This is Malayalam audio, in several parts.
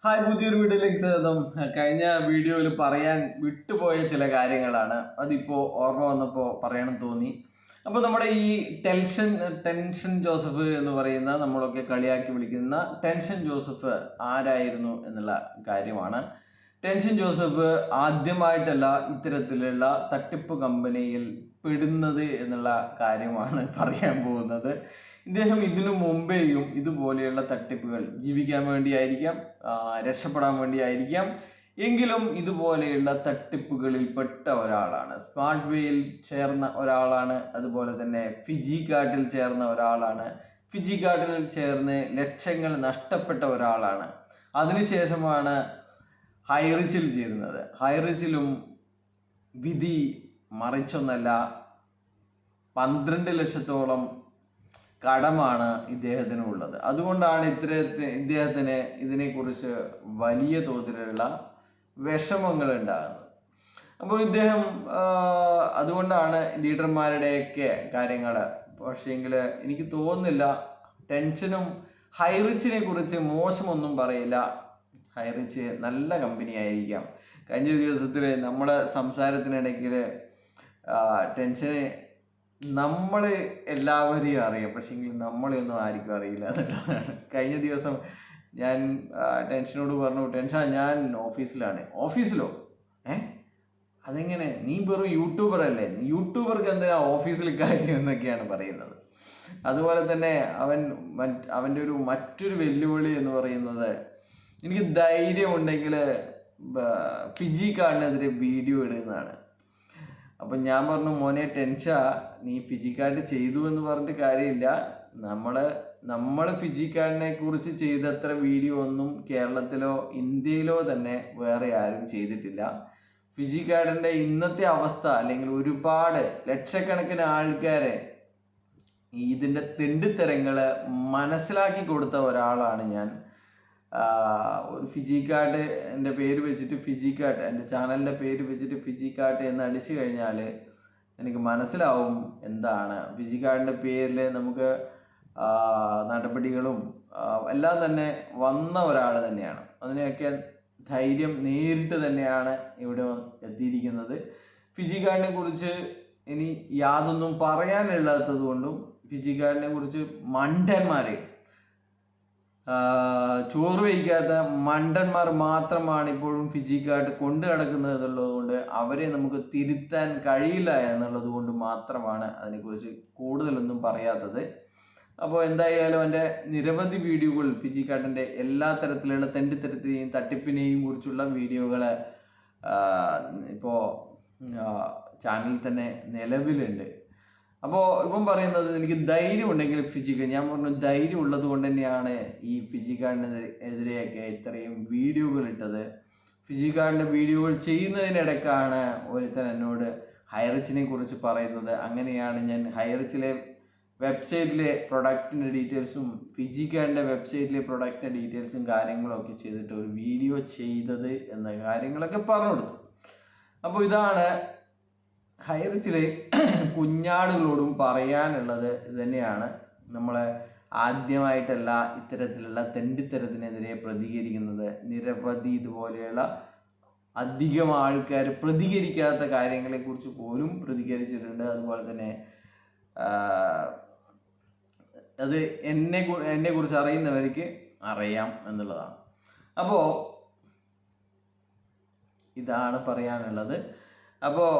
ഹായ്, പുതിയൊരു വീഡിയോയിലേക്ക് സ്വാഗതം. കഴിഞ്ഞ വീഡിയോയിൽ പറയാൻ വിട്ടുപോയ ചില കാര്യങ്ങളാണ്. അതിപ്പോൾ ഓർമ്മ വന്നപ്പോൾ പറയണം തോന്നി. അപ്പോൾ നമ്മുടെ ഈ ടെൻഷൻ ജോസഫ് എന്ന് പറയുന്ന നമ്മളൊക്കെ കളിയാക്കി വിളിക്കുന്ന ടെൻഷൻ ജോസഫ് ആരായിരുന്നു എന്നുള്ള കാര്യമാണ്. ടെൻഷൻ ജോസഫ് ആദ്യമായിട്ടല്ല ഇത്തരത്തിലുള്ള തട്ടിപ്പ് കമ്പനിയിൽ പെടുന്നത് എന്നുള്ള കാര്യമാണ് പറയാൻ പോകുന്നത്. ഇദ്ദേഹം ഇതിനു മുമ്പേയും ഇതുപോലെയുള്ള തട്ടിപ്പുകൾ ജീവിക്കാൻ വേണ്ടിയായിരിക്കാം, രക്ഷപ്പെടാൻ വേണ്ടിയായിരിക്കാം, എങ്കിലും ഇതുപോലെയുള്ള തട്ടിപ്പുകളിൽ പെട്ട ഒരാളാണ്. സ്മാർട്ട് വേയിൽ ചേർന്ന ഒരാളാണ്. അതുപോലെ തന്നെ ഫിജി കാർഡിൽ ചേർന്ന ഒരാളാണ്. ഫിജി കാർഡിൽ ചേർന്ന് ലക്ഷങ്ങൾ നഷ്ടപ്പെട്ട ഒരാളാണ്. അതിനുശേഷമാണ് ഹൈറിച്ചിൽ ചേരുന്നത്. ഹൈറിച്ചിലും വിധി മറിച്ചൊന്നല്ല, 12 ലക്ഷത്തോളം കടമാണ് ഇദ്ദേഹത്തിനുള്ളത്. അതുകൊണ്ടാണ് ഇദ്ദേഹത്തിന് ഇതിനെക്കുറിച്ച് വലിയ തോതിലുള്ള വിഷമങ്ങൾ ഉണ്ടാകുന്നത്. അപ്പോൾ ഇദ്ദേഹം അതുകൊണ്ടാണ് ലീഡർമാരുടെയൊക്കെ കാര്യങ്ങൾ. പക്ഷേങ്കിൽ എനിക്ക് തോന്നുന്നില്ല ടെൻഷനും ഹൈറിച്ചിനെ കുറിച്ച് മോശമൊന്നും പറയില്ല. ഹൈറിച്ച് നല്ല കമ്പനി ആയിരിക്കാം. കഴിഞ്ഞ ദിവസത്തിൽ നമ്മുടെ സംസാരത്തിനിടയ്ക്ക് ടെൻഷന് നമ്മൾ എല്ലാവരെയും അറിയാം, പക്ഷേങ്കിൽ നമ്മളെയൊന്നും ആർക്കും അറിയില്ല എന്നുള്ളതാണ്. കഴിഞ്ഞ ദിവസം ഞാൻ ടെൻഷനോട് പറഞ്ഞു, ടെൻഷൻ ഞാൻ ഓഫീസിലാണ്. ഓഫീസിലോ? അതെങ്ങനെ? നീ വെറും യൂട്യൂബർ അല്ലേ? യൂട്യൂബർക്ക് എന്തിനാ ഓഫീസിൽ കാര്യം എന്നൊക്കെയാണ് പറയുന്നത്. അതുപോലെ തന്നെ അവൻ്റെ മറ്റൊരു വെല്ലുവിളി എന്ന് പറയുന്നത്, എനിക്ക് ധൈര്യമുണ്ടെങ്കിൽ ഫിജി കാർഡിനെതിരെ വീഡിയോ ഇടുന്നതാണ്. അപ്പം ഞാൻ പറഞ്ഞു, മോനെ ടെൻഷ, നീ ഫിജി കാർഡ് ചെയ്തു എന്ന് പറഞ്ഞിട്ട് കാര്യമില്ല. നമ്മൾ ഫിജി കാർഡിനെ കുറിച്ച് ചെയ്തത്ര വീഡിയോ ഒന്നും കേരളത്തിലോ ഇന്ത്യയിലോ തന്നെ വേറെ ആരും ചെയ്തിട്ടില്ല. ഫിജി കാർഡിൻ്റെ ഇന്നത്തെ അവസ്ഥ, അല്ലെങ്കിൽ ഒരുപാട് ലക്ഷക്കണക്കിന് ആൾക്കാരെ ഇതിൻ്റെ തെണ്ടിത്തരങ്ങൾ മനസ്സിലാക്കി കൊടുത്ത ഒരാളാണ് ഞാൻ. ഒരു ഫിജി കാർഡ് എൻ്റെ പേര് വെച്ചിട്ട് ഫിജി കാർഡ്, എൻ്റെ ചാനലിൻ്റെ പേര് വെച്ചിട്ട് ഫിജി കാർഡ് എന്ന് അടിച്ചു കഴിഞ്ഞാൽ എനിക്ക് മനസ്സിലാവും എന്താണ് ഫിജി കാർഡിൻ്റെ പേരിൽ നമുക്ക് നടപടികളും എല്ലാം തന്നെ വന്ന ഒരാൾ തന്നെയാണ്. അതിനെയൊക്കെ ധൈര്യം നേരിട്ട് തന്നെയാണ് ഇവിടെ എത്തിയിരിക്കുന്നത്. ഫിജി കാർഡിനെ കുറിച്ച് ഇനി യാതൊന്നും പറയാനില്ലാത്തത് കൊണ്ടും ഫിജി കാർഡിനെ കുറിച്ച് മണ്ടന്മാരെ, ചോറ് വയ്ക്കാത്ത മണ്ടന്മാർ മാത്രമാണ് ഇപ്പോഴും ഫിജി കാർഡ് കൊണ്ടു നടക്കുന്നത് എന്നുള്ളത് കൊണ്ട് അവരെ നമുക്ക് തിരുത്താൻ കഴിയില്ല എന്നുള്ളത് കൊണ്ട് മാത്രമാണ് അതിനെക്കുറിച്ച് കൂടുതലൊന്നും പറയാത്തത്. അപ്പോൾ എന്തായാലും എൻ്റെ നിരവധി വീഡിയോകൾ ഫിജി കാർഡിൻ്റെ എല്ലാ തരത്തിലുള്ള തെണ്ടിത്തരത്തിനെയും തട്ടിപ്പിനെയും കുറിച്ചുള്ള വീഡിയോകൾ ഇപ്പോൾ ചാനലിൽ തന്നെ നിലവിലുണ്ട്. അപ്പോൾ ഇപ്പം പറയുന്നത്, എനിക്ക് ധൈര്യം ഉണ്ടെങ്കിൽ ഫിജി കാർഡ്, ഞാൻ പറഞ്ഞു ധൈര്യം ഉള്ളത് കൊണ്ട് തന്നെയാണ് ഈ ഫിജി കാർഡിനെതിരെയൊക്കെ ഇത്രയും വീഡിയോകൾ ഇട്ടത്. ഫിജി കാർഡിൻ്റെ വീഡിയോകൾ ചെയ്യുന്നതിനിടയ്ക്കാണ് ഒരുത്തൻ എന്നോട് ഹൈറിച്ചിനെ കുറിച്ച് പറയുന്നത്. അങ്ങനെയാണ് ഞാൻ ഹൈറിച്ചിലെ വെബ്സൈറ്റിലെ പ്രൊഡക്റ്റിൻ്റെ ഡീറ്റെയിൽസും ഫിജി കാർഡിൻ്റെ വെബ്സൈറ്റിലെ പ്രൊഡക്റ്റിൻ്റെ ഡീറ്റെയിൽസും കാര്യങ്ങളൊക്കെ ചെയ്തിട്ട് ഒരു വീഡിയോ ചെയ്തത് എന്ന കാര്യങ്ങളൊക്കെ പറഞ്ഞു കൊടുത്തു. അപ്പോൾ ഇതാണ് ഹൈറിച്ചിലെ കുഞ്ഞാടുകളോടും പറയാനുള്ളത്. ഇത് തന്നെയാണ്. നമ്മൾ ആദ്യമായിട്ടല്ല ഇത്തരത്തിലുള്ള തെണ്ടിത്തരത്തിനെതിരെ പ്രതികരിക്കുന്നത്. നിരവധി ഇതുപോലെയുള്ള അധികം ആൾക്കാർ പ്രതികരിക്കാത്ത കാര്യങ്ങളെക്കുറിച്ച് പോലും പ്രതികരിച്ചിട്ടുണ്ട്. അതുപോലെ തന്നെ അത് എന്നെക്കുറിച്ച് അറിയുന്നവർക്ക് അറിയാം എന്നുള്ളതാണ്. അപ്പോൾ ഇതാണ് പറയാനുള്ളത്. അപ്പോൾ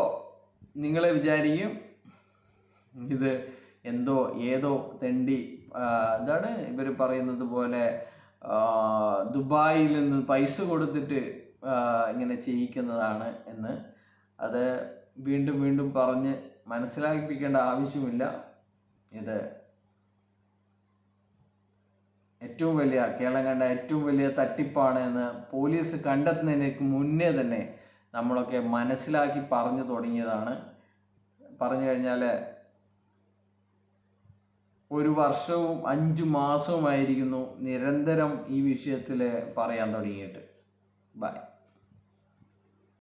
നിങ്ങൾ വിചാരിക്കും ഇത് എന്തോ ഏതോ തെണ്ടി, എന്താണ് ഇവർ പറയുന്നത് പോലെ ദുബായിൽ നിന്ന് പൈസ കൊടുത്തിട്ട് ഇങ്ങനെ ചെയ്യിക്കുന്നതാണ് എന്ന്. അത് വീണ്ടും വീണ്ടും പറഞ്ഞ് മനസ്സിലാക്കിപ്പിക്കേണ്ട ആവശ്യമില്ല. ഇത് കേരളം കണ്ട ഏറ്റവും വലിയ തട്ടിപ്പാണ് എന്ന് പോലീസ് കണ്ടെത്തുന്നതിന് മുന്നേ തന്നെ നമ്മളൊക്കെ മനസ്സിലാക്കി പറഞ്ഞു തുടങ്ങിയതാണ്. പറഞ്ഞു കഴിഞ്ഞാൽ 1 വർഷവും 5 മാസവുമായിരിക്കുന്നു നിരന്തരം ഈ വിഷയത്തിൽ പറയാൻ തുടങ്ങിയിട്ട്. ബൈ.